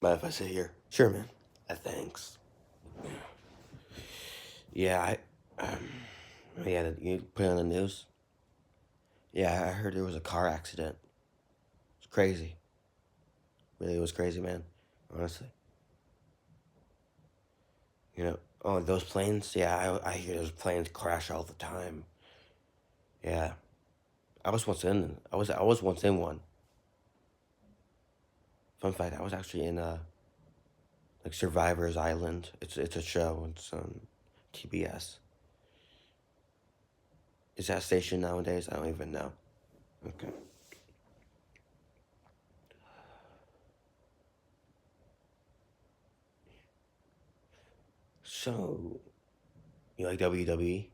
Mind if I sit here? Sure, man. Thanks. Yeah, yeah, you put it on the news? Yeah, I heard there was a car accident. It's crazy. Really was crazy, man. Honestly. Oh, those planes? Yeah, I hear those planes crash all the time. Yeah. I was once in one. Fun fact, I was actually in like Survivor's Island. It's a show. It's on TBS. Is that station nowadays? I don't even know. Okay. So, you like WWE?